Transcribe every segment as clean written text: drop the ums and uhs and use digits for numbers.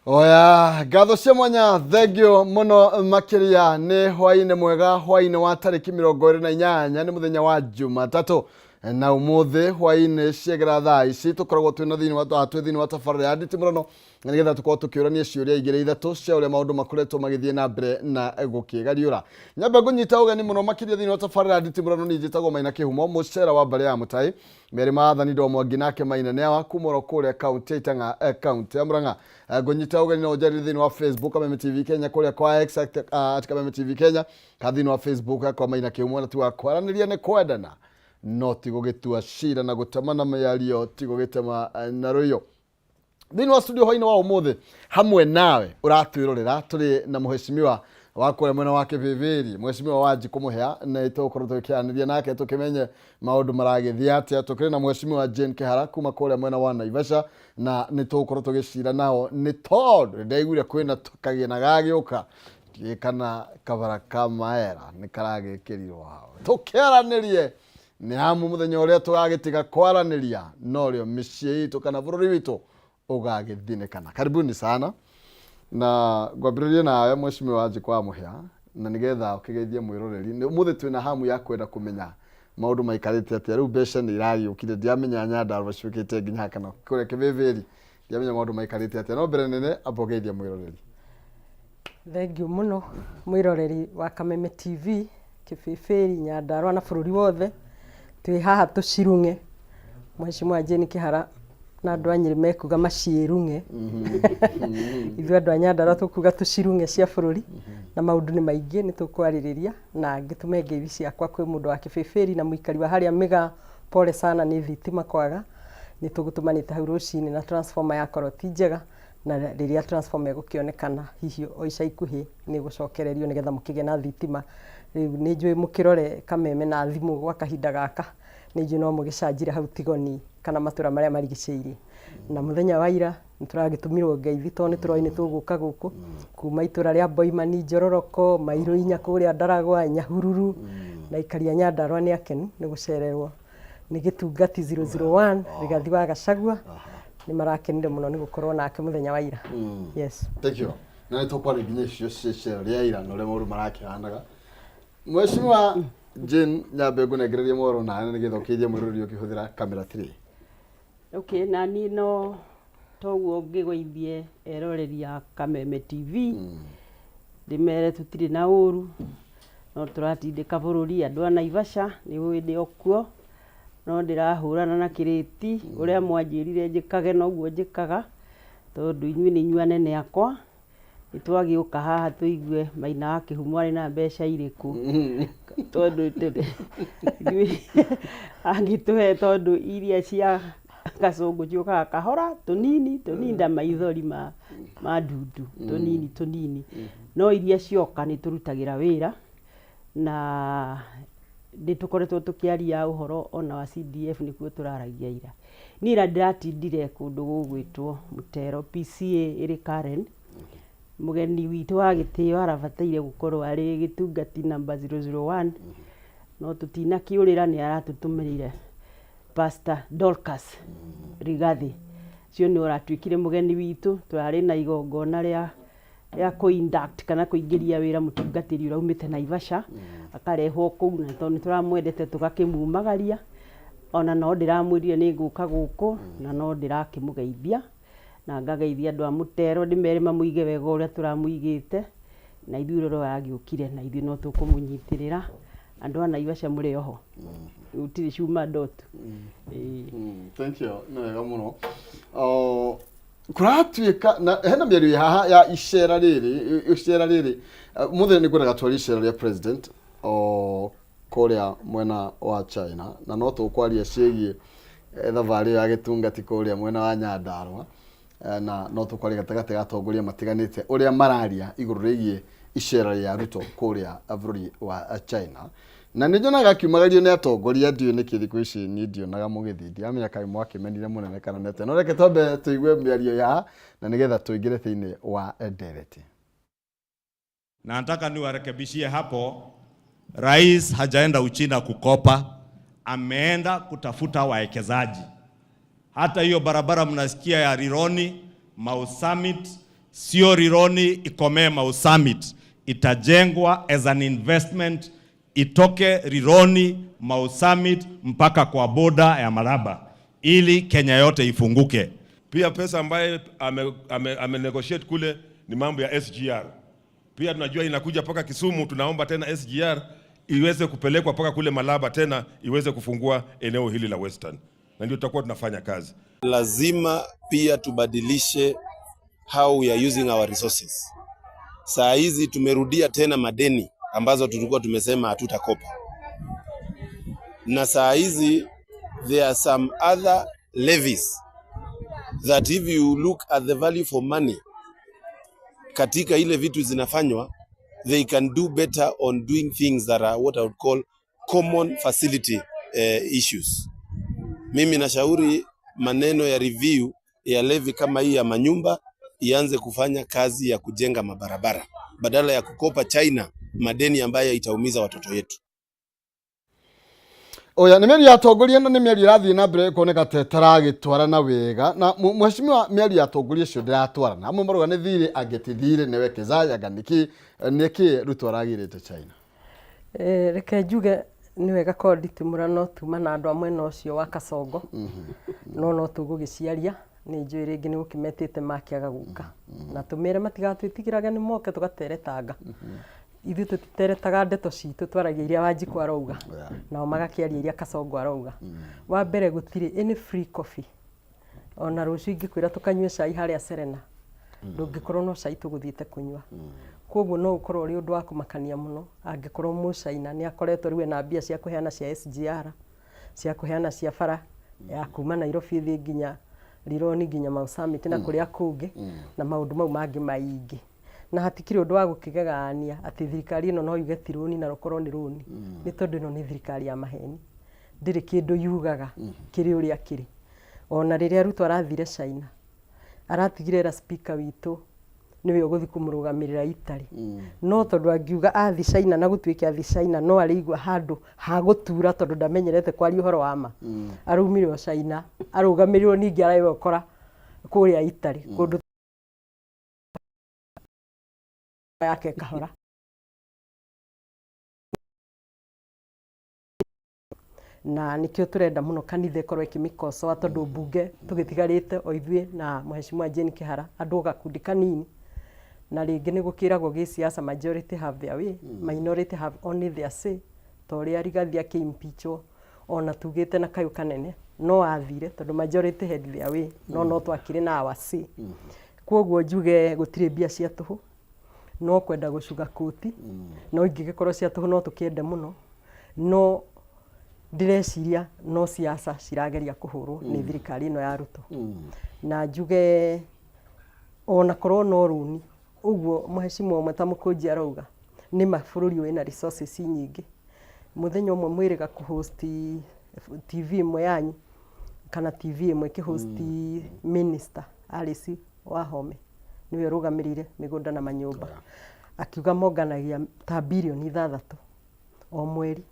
Oya, gatho cia mwanya thengio muno makiria ni hwaine mwega hwaine wa tariki 28 ni muthenya wa Jumatatu na umuthi hwaine ciegera thaa ici tukoragwo twina thini wa tabarĩra ya nditimũrano na nigetha tukorwo tukiũrania ciũria igĩrĩ ithatũ cia ũrĩa maũndũ makoretwo magĩthiĩ na mbere na gũkĩgariũra. Nyamba ngũnyita ũgeni mũno makĩria thĩinĩ wa tabarĩra ya nditimũrano ni njĩtagwo Maina Kĩhumo mũcera wa mbarĩ ya Mũtai Meri Maathani Ndo Mwangi nake Maina nĩ wa kumũro kũrĩa kaunti Itaang'a kaunti ya Murang'a. Ngũnyita ũgeni no njari thĩinĩ wa Facebook Kameme TV Kenya kũrĩa kwa X Kameme TV Kenya ka thĩinĩ wa Facebook kwa Maina Kĩhumo na tiwa kwaranĩria nĩ kwendana no ti gũgĩtua cira na gũtemana mĩario ti gũgĩtema na rũiyo. Thĩinĩ wa studio hwainĩ wa ũmũthĩ hamwe nawe ũratwĩrorera tũrĩ na mũheshimiwa wa kũrĩa mwena wa Kĩbĩbĩri mũheshimiwa Wanjikũ Mũhĩa na tũkorwo tũkĩaranĩria nake tũkĩmenye maũndũ maragĩthiĩ atĩa. Tũkĩrĩ na mũheshimiwa Jane Kĩhara kuma kũrĩa mwena wa Naivasha na nĩ tũgũkorwo tũgĩcira nao nĩ tondũ ndaiguire kwĩna kagĩna gagĩũka kana kabara ka maera nĩ karagĩkĩrirwo hao. Tũkĩaranĩrie nĩ hamu mũthenya ũrĩa tũgagĩtiga kwaranĩria no rĩo mĩciĩ itũ kana bũrũri witũ ũgagĩthinĩkana. Karibuni sana na ngwambĩrĩria nawe mheshimiwa Wanjikũ wa Mũhĩa na nigetha ũkĩgeithie mwĩroreri. Ũmũthĩ twĩna hamu ya kwenda kũmenya maũndũ maikarĩte atĩa. Rĩu mbeca nĩ iragĩũkire ndiamenya Nyandarũa ciũkĩte nginya kana kũrĩa Kĩbĩbĩri ndiamenya maũndũ maikarĩte atĩa. No mbere nene ambogeithie mwĩroreri. Thengiũ mũno mwĩroreri wa Kameme TV Kĩbĩbĩri Nyandarũa na bũrũri wothe twĩ haha tũcirung'e. Mheshimiwa Jane Kĩhara na andũ a Nyĩrĩ mekuga maciĩrung'e ithuĩ andũ a Nyandarũa tũkuga tũcirung'e cia bũrũri na maũndũ nĩ maingĩ nĩ tũkwarĩrĩria na ngĩtũme ngeithi ciakwa kwĩ mũndũ wa Kĩbĩbĩri na mũikari wa harĩa Mĩgaa pole sana nĩ thitima kwaga nĩ tũgũtũmanĩte hau rũcinĩ na transformer yakorwo ti njega na rĩrĩa transformer ĩgũkĩonekana hihi o ica ikuhĩ nĩ gũcokererio nĩgetha mũkĩgĩe na thitima. Rĩu nĩ njũĩ mũkĩrore Kameme na thimũ gwa kahinda gaka nĩ njũĩ no mũgĩcanjire hau Tigoni kana matũra marĩa marigicĩirie. Na mũthenya wa ira nĩ tũragĩtũmirwo ngeithi tondũ nĩ tũroĩ nĩ tũgũka gũkũ kuma itũra rĩa Boimani Njororoko Mairũ Inya kũrĩa Ndaragwa Nyahururu na aikari a Nyandarũa nĩ akenu nĩ gũcererwo nĩ gĩtungati 001 Rigathi wa Gachagua nĩ marakenire mũno nĩ gũkorwo nake mũthenya wa ira. Yes. Thank you. Na nĩ tũkwarĩ nginya icio cicera rĩa ira na ũrĩa maũndũ marakĩhanaga. Mheshimiwa Jane nyambe ngũnengererie mohoro na nĩgetha ũkĩithie mwĩroreri ũkĩhũthĩra camera 3. Okay, na ni no toguo ngĩgũithie eroreri ya Kameme TV ndĩmere tũtirĩ na ũru no tũratindĩka bũrũri andũ a Naivasha nĩ wĩndĩ okuo no ndĩrahũrana na kĩrĩti ũrĩa mwanjĩrire njĩkage noguo njĩkaga tondũ inyuĩ nĩ inyuĩ anene akwa nĩ twagĩũka haha tũigue Maina wa Kĩhumo arĩ na mbeca irĩkũ tondũ angĩtũhe tondũ iria cia Gacũngũ ciũkaga kahora tũnini maithori ma ndundu tũnini no iria cioka nĩ tũrutagĩra wĩra na nĩ tũkoretwo tũkĩaria ũhoro ona wa CDF nĩkuo tũraragia ira. Niĩ ira ndĩratindire kũndũ gũgwĩtwo Mutero PCA ĩrĩ Karen. Mũgeni witũ wa gĩtĩo arabataire gũkorwo arĩ gĩtungati number 001 no tũtinakĩũrĩra nĩ aratũtũmĩrire Pastor Dorcas Rigathi cio nĩ ũratuĩkire mũgeni witũ twarĩ na igongona rĩa kũ-induct kana kũingĩria wĩra mũtungatĩri ũraumĩte Naivasha akarehwo kũu na tondũ nĩ tũramwendete tũgakĩmumagaria ona no ndĩramwĩrire nĩ ngũka gũkũ na no ndĩrakĩmũgeithia na ngageithia andũ a Mutero ndĩmere mamũige wega ũrĩa tũramũigĩte na ithuĩ roro yagĩũkire na ithuĩ no tũkũmũnyitĩrĩra andũ a Naivasha mũrĩ oho utirĩ cuma ndoto. Thank you. No wega mũno. Kũratuĩka na hena mĩario haha ya icera rĩrĩ mũthenya nĩ kwenda gatwari icera rĩa president kũrĩa mwena wa China na no tũkwaria ciĩgiĩ thabarĩ ya gĩtungati kũrĩa mwena wa Nyandarũa na no tũkwaria gatagatĩ ga atongoria matiganĩte ũrĩa mararia igũrũ rĩgiĩ icera rĩa Ruto kũrĩa bũrũri wa China. Na nĩ nyonaga kiumagario nĩ atongoria ndiũ nĩ kĩthiko ici nĩ ndionaga mũgĩthiĩ ndiamenya kaĩ mwakĩmenire mũnene kana nete no reke twambe tũigue mĩario ya na nĩgetha tũingĩre thĩinĩ wa ndereti. Na nataka niwarekebishie hapo, rais hajaenda Uchina kukopa, ameenda kutafuta wawekezaji. Hata hiyo barabara mnasikia ya Rironi, Mau Summit, sio Rironi ikomee Mau Summit, itajengwa as an investment, itoke Rironi, Mau Summit mpaka kwa boda ya Malaba ili Kenya yote ifunguke. Pia pesa ambaye negotiate kule ni mambo ya SGR. Pia tunajua inakuja paka Kisumu, tunaomba tena SGR iweze kupelekwa paka kule Malaba tena iweze kufungua eneo hili la Western. Na ndio tutakuwa tunafanya kazi. Lazima pia tubadilishe how we are using our resources. Saa hizi tumerudia tena madeni ambazo tulikuwa tumesema hatutakopa. Na saa hizi there are some other levies that if you look at the value for money katika ile vitu zinafanywa, they can do better on doing things that are what I would call common facility issues. Mimi nashauri maneno ya review ya levy kama hii ya manyumba ianze kufanya kazi ya kujenga mabarabara badala ya kukopa China madeni ambayo itaumiza watoto yetu. Oya nĩ mĩario atongoria na nĩ mĩario ĩrathiĩ na mbere kuoneka ta ĩtaragĩtwarana wega na mheshimiwa mĩario atongoria cio ndiratwarana amwe maruga nĩ thirĩ angĩtithirĩ nĩ wekezaya ganiki nĩkĩ ruto aragĩrĩte China. Reke njuge nĩ wega ko nditimũrano tuma na andũ amwe no cio wa Kasongo no tũgũgĩciaria nĩ njũĩ rĩngĩ nĩ gũkĩmetĩte makĩaga gũka na tũmĩre matigatwĩtigĩraga nĩ moke tũgateretanga ithuĩ tũtiteretaga ndeto citũ twaragia iria Wanjiku arauga nao magakĩaria iria Kasongo arauga. Wa mbere gũtirĩ any free coffee ona rũciũ ingĩkwĩra tũkanyue cai harĩa Serena ndũngĩkorwo no cai tũgũthiĩte kũnyua. Koguo no ũkorwo ũrĩ ũndũ wa kũmakania mũno angĩkorwo Mũcaina nĩ akoretwo rĩu na mbia cia kũheana cia SGR cia kũheana cia bara ya kuma Nairobi thĩ nginya Rironi nginya Mau Summit na kũrĩa kũngĩ na maũndũ mau mangĩ maingĩ. Na hatikĩrĩ ũndũ wa gũkĩgegania atĩ thirikari ĩno no yuge ti rũni na rũkorwo nĩ rũni nĩ tondũ ĩno nĩ thirikari ya maheni ndĩrĩ kĩndũ yugaga kĩrĩ ũrĩa kĩrĩ. Ona rĩrĩa Ruto arathire China aratigire speaker witũ niwe ũgũthiĩ kũmũrũgamĩrĩra Italy no tondũ angiuga athi China na gũtuĩke athi China no arĩigua handũ ha gũtura tondũ ndamenyerete kwaria ũhoro wa ma araumire o China arũgamĩrĩrwo ningĩ aragĩkora kũrĩa Italy kũndũ yake kahora na nikio turenda muno kanitha ikorwo ikimikosoa tondu mbunge tugitigarite o ithuĩ na mheshimiwa Jane Kihara andu gakundi kanini na ringi ni gukiragwo giciasa majority have their way minority have only their say tori arigathi akimpichwo ona tugite na kayu kanene no athire tondu majority had their way no twakire na awasi kwoguo njuge gutire bia cia tuhu no kwenda gucuga koti no ingigikorwo cia tuhu no tukiende muno no direciria no siasa cirageria kuhurwo ni thirikari ino ya Ruto na njuge ona korwo no runi uguo mheshimiwa umwe ta Mukunji arauga ni mabũrũri wĩna resources nyingĩ muthenya umwe mwĩrĩga kuhost TV imwe yanyu kana TV imwe kihost minister Alice Wahome niwe rugamirire migunda na manyumba akiuga monganagia ta bilioni 6 o mweri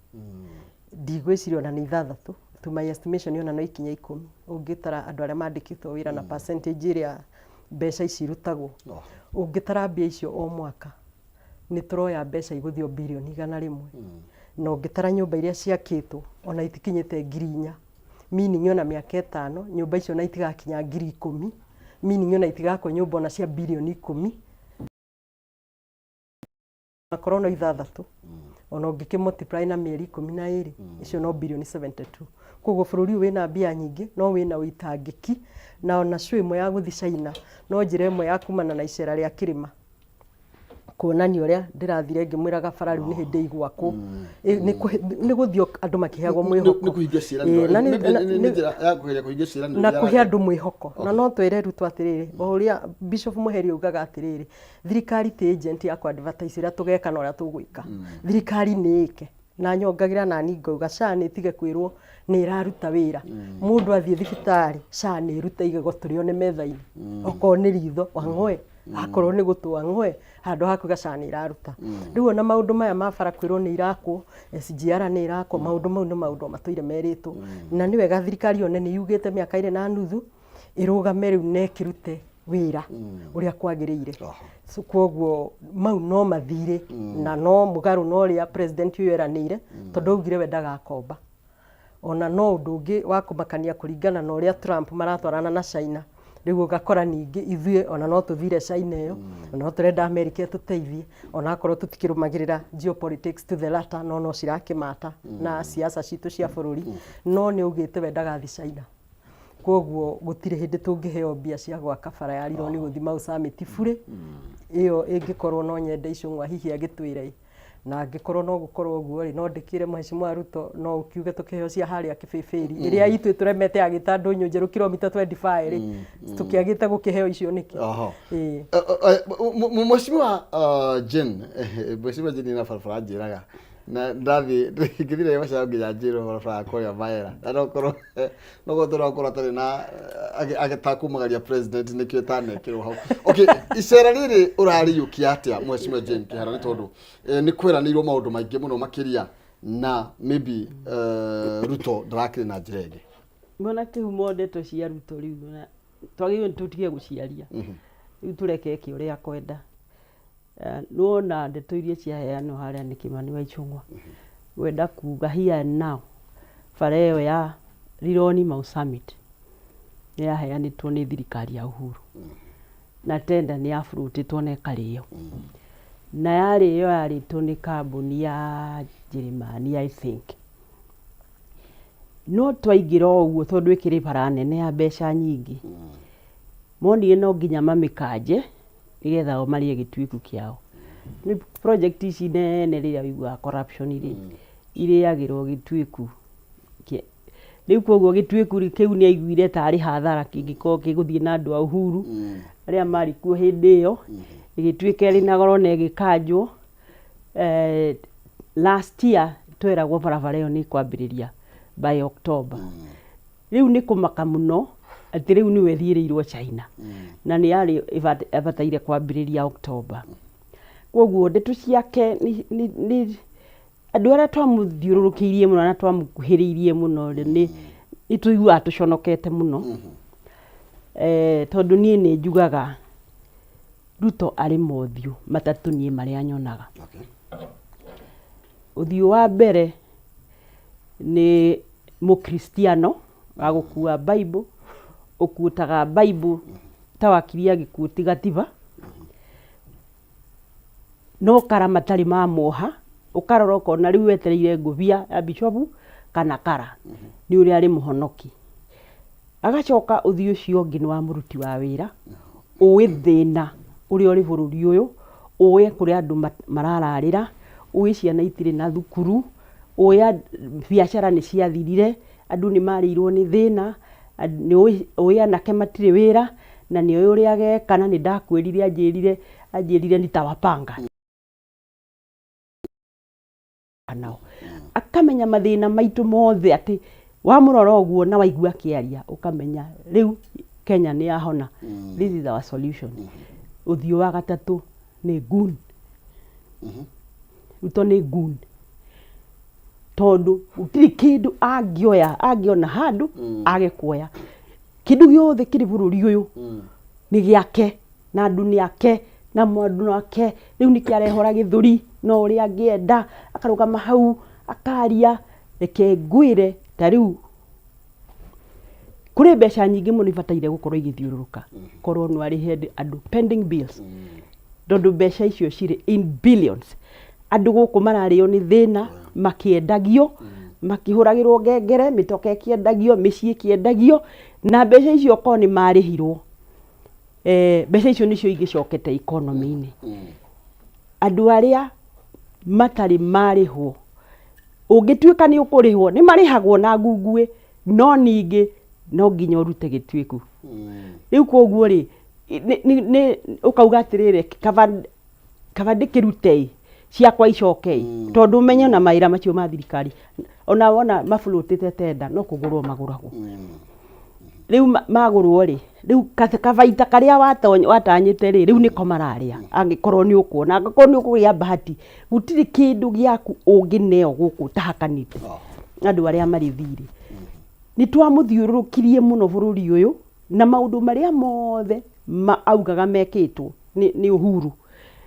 ndigwĩciria na nĩ 6 to my estimation yona no ikinya 10 ũngĩtara andũ arĩa mandĩkĩtwo wĩra na percentage ĩrĩa mbeca ici irutagwo ũngĩtara mbia icio o mwaka nĩ turoya mbeca igũthio bilioni 100 na ũngĩtara nyũmba iria ciakĩtwo ona itikinyĩte 4,000 meaning ona mĩaka 5 nyũmba icio na itigakinya 10,000 meaning ona itigakwo nyũmba ona cia bilioni 10 na korona 6 ona ũngĩkĩ multiply na mĩeri 12 icio no bilioni 72 koguo bũrũri wĩna mbia nyingĩ no wĩna ũitangĩki na ona cũ ĩmwe ya gũthi China no njĩra ĩmwe ya kumana na icera rĩa kĩrĩma kuonania ũrĩa ndĩrathire ngĩmwĩraga bara rĩu nĩ hĩndĩ igwakwo nĩ gũthio andũ makĩheagwo mwĩhoko nĩ kũhingia ciĩranĩro nĩ njĩra ya kũhingia ciĩranĩro na kũhe andũ mwĩhoko na no twĩre Ruto atĩrĩrĩ o ũrĩa Bishop Muheri ugaga atĩrĩrĩ thirikari ti agent ya advertise ũrĩa tũgeka na ũrĩa tũgwĩka thirikari nĩ ĩke na nyongagĩra na ni ngauga SHA nĩ tige kwĩrwo nĩ ĩraruta wĩra mũndũ athiĩ thibitarĩ SHA nĩ ĩruta igego tũrĩo nĩ metha-inĩ okorwo nĩ ritho wang'oe akorwo nĩ gũtwa ng'oe handũ hakuga SHA nĩ ĩraruta rĩu ona maũndũ maya ma bara kwĩrwo nĩ irakwo SGR nĩ irakwo maũndũ mau nĩ maũndũ matũire merĩtwo na nĩ wega thirikari one nĩ yugĩte mĩaka 2.5 ĩrũgame rĩu na ĩkĩrute wĩra ũrĩa kwagĩrĩire. Koguo mau no mathire na no mũgarũ na ũrĩa president ũyũ eranĩire tondũ augire we ndagakomba. Ona no ũndũ ũngĩ wa kũmakania kũringana na ũrĩa Trump maratwarana na China. Rĩu ũgakora ningĩ ithuĩ ona no tũthire China ĩyo, ona no tũrenda Amerika ĩtũteithie, ona akorwo tũtikĩrũmagĩrĩra geopolitics to the latter, no cirakĩmata na siasa citũ cia bũrũri, no nĩ augĩte we ndagathiĩ China. Koguo gũtirĩ hĩndĩ tũngĩheo mbia cia gwaka bara ya Rironi gũthiĩ Mau Summit burĩ. Ĩyo ĩngĩkorwo no nyende icũng'wa hihi agĩtwĩre, na angĩkorwo no gũkorwo ũguo rĩ, no ndĩkĩre Mheshimiwa Ruto no ukiuge tũkĩheo cia harĩa Kĩbĩbĩri ĩrĩa ithuĩ tũremete agĩta Ndũnyũ Njerũ kilomita 25 rĩ, tũkĩagĩte gũkĩheo icio nĩkĩ? Mheshimiwa Jane, Mheshimiwa Jane na barabara njĩraga na ndathi ngithire maca nginya njĩrwo barabara kũrĩa Maera, na no korwo atarĩ na agĩtakumagaria president nĩkĩo tanekĩrwo hau. Okay, icera rĩrĩ ũrarĩũkia atĩa Mheshimiwa Jane Kĩhara, nĩ tondũ nĩ kwĩranĩirwo maũndũ maingĩ mũno makĩria na maybe Ruto ndarakĩrĩ na njĩra ĩngĩ. Mbona kĩhumo ndeto cia Ruto rĩu na twagĩrĩirwo tũtige gũciaria. Rĩu tũreke eke ũrĩa akwenda. Nuona ndeto iria ciaheanwo harĩa nĩ Kimani wa Ichung'wa. Wenda kuga here and now bara ĩyo ya Rironi Mau Summit nĩ yaheanĩtwo nĩ thirikari ya Uhuru. Na tenda nĩ yafurutĩtwo na ĩkarĩo. Na yarĩo yarĩtwo nĩ kambuni ya Njĩrĩmani I think. No twaingĩra ũguo tondũ ĩkĩrĩ bara nene ya mbeca nyingĩ. Monire no nginya mamĩkanje nĩgetha o marie gĩtuĩku kĩao. Nĩ project ici nene rĩrĩa wĩiguaga corruption irĩagĩrwo gĩtuĩku. Rĩu koguo gĩtuĩku kĩu nĩ aiguire tarĩ hathara kĩngĩkorwo kĩgũthiĩ na andũ a Uhuru arĩa marĩ kuo hĩndĩ ĩyo, ĩgĩtuĩka ĩrĩ na goro na ĩgĩkanjwo. Last year tweragwo barabara ĩyo nĩ kwambĩrĩria by October. Rĩu nĩ kũmaka mũno atĩ rĩu nĩwe thiĩrĩirwo China na nĩ yarĩ ĩbataire kwambĩrĩria October. Koguo ndeto ciake nĩ andũ arĩa twamũthiũrũrũkĩirie mũno na twamũkuhĩrĩirie mũno nĩ tũiguaga tũconokete mũno. Tondũ niĩ nĩ njugaga Ruto arĩ mothiũ matatũ niĩ marĩa nyonaga. Ũthiũ wa mbere nĩ mũkristiano wa gũkua Bible, ũkuutaga Bible ta wakiria gĩkuũti gatiba, no kara matarĩ ma moha, ũkarora ũkona rĩu wetereire ngũbia ya bishopu kana kara nĩ ũrĩa arĩ mũhonoki. Agacoka ũthiũ ũcio ũngĩ nĩ wa mũruti wa wĩra, ũĩ thĩna ũrĩa ũrĩ bũrũri ũyũ, ũĩ kũrĩa andũ marararĩra, ũĩ ciana itirĩ na thukuru, ũĩ biacara nĩ ciathirire, andũ nĩ marĩirwo nĩ thĩna, ũĩ anake matirĩ wĩra, na nĩ ũĩ ũrĩa ageka, na nĩ ndakwĩrire anjĩrire nitawapanga. Akamenya mathĩna maitũ mothe atĩ wamũrora ũguo na waigua akĩaria ũkamenya rĩu Kenya nĩ yahona. This is our solution. Ũthiũ wa gatatũ nĩ goon. Ruto nĩ goon. Tondũ gũtirĩ kĩndũ angĩona handũ age kuoya. Kĩndũ gĩothe kĩrĩ bũrũri ũyũ nĩ gĩake na andũ nĩ ake na mwandu nake. Rĩu nĩkĩ arehora gĩthũri no ũrĩa angĩenda akarũgama hau akaria. Reke ngwĩre ta rĩu kũrĩ mbeca nyingĩ mũno ibataire gũkorwo igĩthiũrũrũka korwo no arĩhe andũ pending bills. Tondũ mbeca icio cirĩ in billions. Andũ gũkũ mararĩo nĩ thĩna makĩendagio, makĩhũragĩrwo ngengere, mĩtoka ĩkĩendagio, mĩciĩ ĩkĩendagio, na mbeca icio korwo nĩ marĩhirwo, mbeca icio nĩcio ingĩcokete economy-inĩ. Andũ arĩa matarĩ marĩhwo, ũngĩtuĩka nĩ ũkũrĩhwo, nĩ marĩhagwo na ngunguĩ, no ningĩ no nginya ũrute gĩtuĩku. Rĩu koguo rĩ, ũkauga atĩrĩrĩ, kaba ndĩkĩrute ciakwa icoke, tondũ ũmenye na mawĩra macio ma thirikari ona wona mabulũtĩte tenda no kũgũrwo magũragwo. Rĩu magũrwo rĩ, rĩu kabaita karĩa watanyĩte rĩ, rĩu nĩko mararĩa angĩkorwo nĩ ũkuona, angĩkorwo nĩ ũkũgĩa bahati, gũtirĩ kĩndũ gĩaku ũngĩneo gũkũ tahakanĩte andũ arĩa marĩ thirĩ. Nĩ twamũthiũrũrũkirie mũno bũrũri ũyũ na maũndũ marĩa mothe augaga mekĩtwo nĩ Uhuru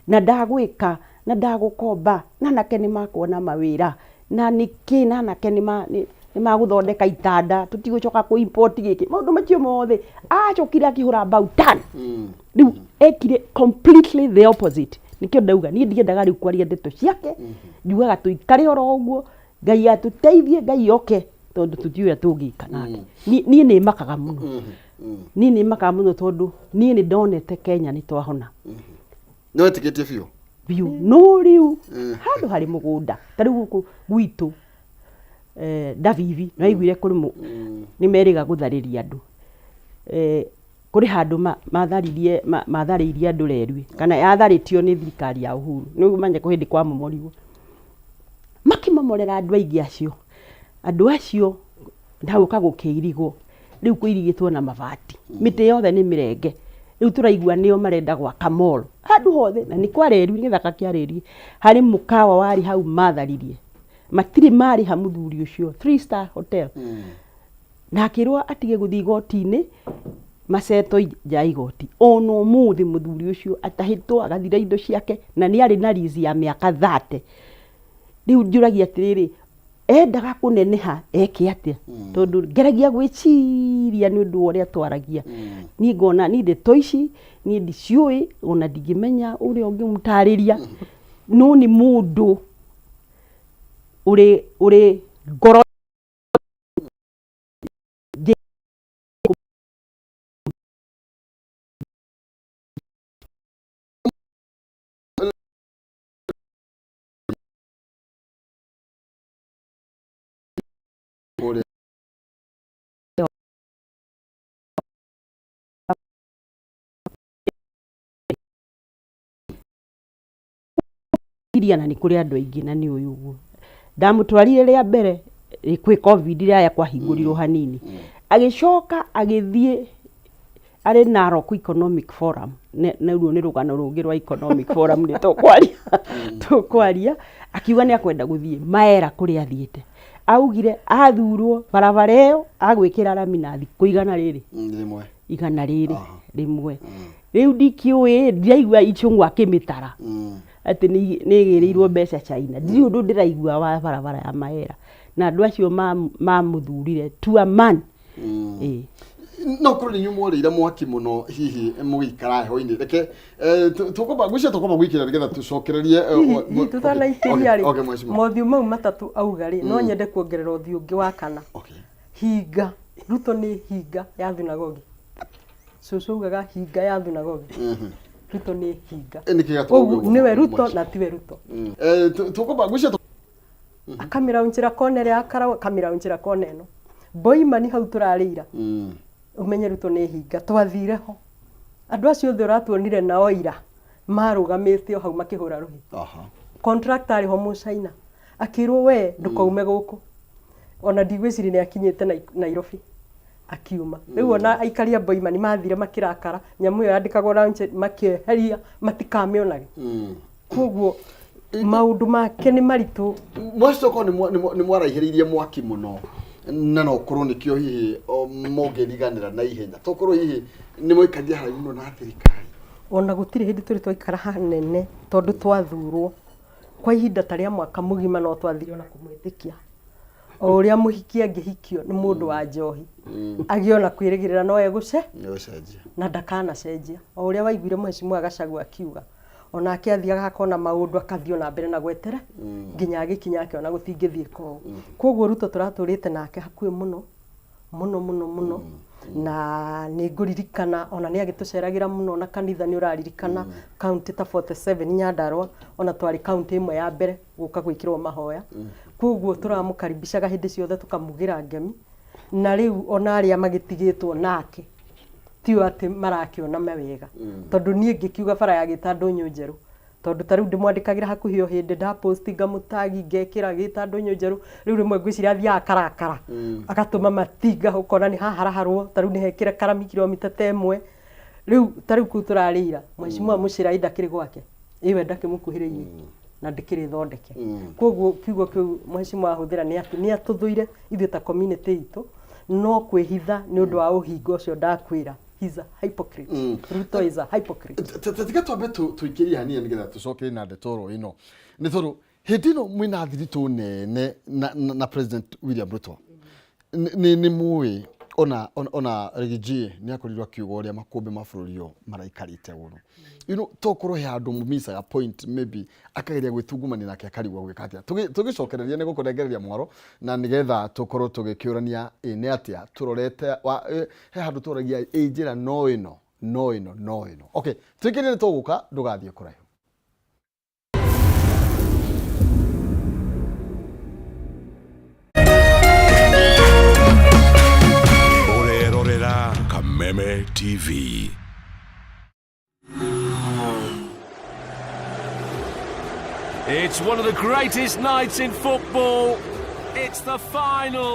na ndagwĩka na ndagũkomba na nake nĩ makuona mawĩra na nĩkĩ na nake nĩ magũthondeka itanda tũtigũcoka kũ import gĩkĩ maũndũ macio mothe acokire akĩhũra bautan rĩu ekire completely the opposite nikio ndauga niĩ ndiendaga rĩu kwaria ndeto ciake njugaga tũikare oro ũguo Ngai atũteithie Ngai oke tondũ tũtiũĩ tũngĩka nake niĩ nĩ makaga mũno niĩ nĩ makaga mũno tondũ niĩ nĩ ndonete Kenya nĩ twahona no etĩkĩtie biũ no rĩu handũ harĩ mũgũnda ta rĩu gũkũ gwitũ Davivi no aiguire kũrĩ nĩ meriga gũtharĩria andũ kũrĩ handũ matharĩirie andũ rerui kana yatharĩtio nĩ thirikari ya Uhuru nĩ manye kũ hĩndĩ kwa momorigwo makimomorera andũ aingĩ andũ acio ndagũka gũkĩirigwo rĩu kũirigĩtwo na mabati mĩtĩ yothe nĩ mĩrenge rĩu tũraigua nĩo marenda gwaka mall handũ hothe na nĩ kwarerwi nĩ gĩthaka kĩarerwi harĩ mũkawa wari hau matharirie matirĩ marĩ ha mũthuri ũcio 3-star hotel na akĩrwo atige gũthiĩ igoti-inĩ maceto nja igoti ona ũmũthĩ mũthuri ũcio atahĩtwo agathira indo ciake na nĩ arĩ na rizi ya mĩaka 30 rĩu njũragia atĩrĩrĩ endaga kũneneha eke atĩa tondũ ngeragia gwĩciria nĩ ũndũ ũrĩa twaragia niĩ ngona niĩ ndeto ici niĩ ndiciũĩ ona ndingĩmenya ũrĩa ũngĩmũtarĩria no nĩ mũndũ ũrĩ ngoro na nĩ kũrĩ andũ aingĩ na nĩ ũyũ ũguo ndamũtwarire rĩa mbere kwĩ covid rĩa kwahingũrirwo hanini agĩcoka agĩthiĩ arĩ Narok Economic Forum na ruo nĩ rũgano rũngĩ rwa Economic Forum nĩ tũkwaria akiuga nĩ akwenda gũthiĩ maera kũrĩa athiĩte augire athurwo barabara ĩyo agwĩkĩra rami na thikũ igana rĩmwe rĩu ndikiũĩ ndiraigua icũng'wa akĩmĩtara atĩ nĩ ĩgĩrĩirwo mbeca China ndirĩ ũndũ ndĩraigua wa barabara ya maera na andũ acio mamũthurire to a man no kũrĩ nĩ nyumũrĩire mwaki mũno hihi mũgĩikara heho-inĩ reke tũkũmba gwĩkĩra nĩgetha tũcokererie tutanaikĩria rĩ mothiũ mau matatũ auga rĩ no nyende kuongerera ũthiũ ũngĩ wa kana hinga Ruto nĩ hinga ya thunagogi cũcũ augaga hinga ya thunagogi Ruto nĩ hinga nĩwe Ruto na tiwe Ruto tũkũmba gwĩcia akamĩraunjĩra kona ĩrĩa akamĩraunjĩra kona ĩno Boimani hau tũrarĩira umenye Ruto nĩ hinga twathire ho andũ acio othe ũratuonire nao ira marũgamĩte hau makĩhũra rũhi contractor arĩ ho Mũcaina akĩrwo we ndũkaume gũkũ ona ndigwĩciria nĩ akinyĩte Nairobi akiuma rĩu ona aikaria Boimani mathire makĩrakara nyamũ ĩyo yandĩkagwo launch makĩeheria matikamĩonage koguo maũndũ make nĩ maritũ mwacoko nĩ mwaraihĩrĩirie mwaki mũno na no korwo nĩkĩo hihi mũngĩriganĩra na ihenya tokorwo hihi nĩ mũikaria haraihu mũno na thirikari ona gũtirĩ hĩndĩ tũrĩ twaikara hanene tondũ twathurwo kwa ihinda ta rĩa mwaka mũgima no twathire ona kũmwĩtĩkia o ũrĩa mũhiki angĩhikio nĩ mũndũ wa njohi agĩona kwĩrĩgĩrĩra no egũcenjia na ndakanacenjia o ũrĩa waiguire Mheshimiwa Gachagua akiuga onake athiaga akona maũndũ akathio na mbere na gwetera nginya agĩkinya akiona gũtingĩthiĩ kwao koguo Ruto tũratũrĩte nake hakuhĩ mũno na nĩ ngũririkana ona nĩ agĩtũceragĩra mũno na kanitha nĩ ũraririkana kaunti ta 47 Nyandarua ona twarĩ kaunti ĩmwe ya mbere gũka gwĩkĩrwo mahoya koguo tũramũkaribishaga hĩndĩ ciothe tũkamugĩra ngemi na rĩu ona arĩa magĩtigĩtwo nake tio atĩ marakĩona mawega tondũ niĩ ngĩkiuga bara ya Gĩtandũnyũ njerũ tondũ ta rĩu ndĩmwandĩkagĩra hakuhĩ o hĩndĩ ndaposti ngamũtagi ngekĩra Gĩtandũnyũ njerũ rĩu rĩmwe ngwĩciria athiaga akarakara agatũma matinga ũkona nĩ haharaharwo ta rĩu nĩ hekĩre karami kilomita ta ĩmwe rĩu ta rĩu kũu tũrarĩira Mheshimiwa Mũchĩrai ndakĩrĩ gwake ĩwe ndakĩmũkuhĩrĩirie na ndĩkĩrĩ thondeke koguo kiugo kĩu Mheshimiwa ahũthĩra nĩ atĩ nĩ atũthũire ithuĩ ta community itũ no kwĩhitha nĩ ũndũ wa ũhingo ũcio ndakwĩra he's a hypocrite. Ruto is a hypocrite. Tiga twambe tuikirie hania nigetha tucoke na ndetoro ino ni tondu hindi ino mwina thiritu nene na President William Ruto ni mui ona Rigiji ni akorirwa kiugo ria makumbi mabururio maraikarite uru tokoro he andu mumisaga point maybe akageria gwithungumania nake akarigwa gwika atia tugicokereria ni gukurengereria mwaro na nigetha tukorwo tugikiurania ni atia turorete he handu turagia njira no ino okay twikirire tuguka ndugathie kuraihu Kameme TV. It's one of the greatest nights in football. It's the final.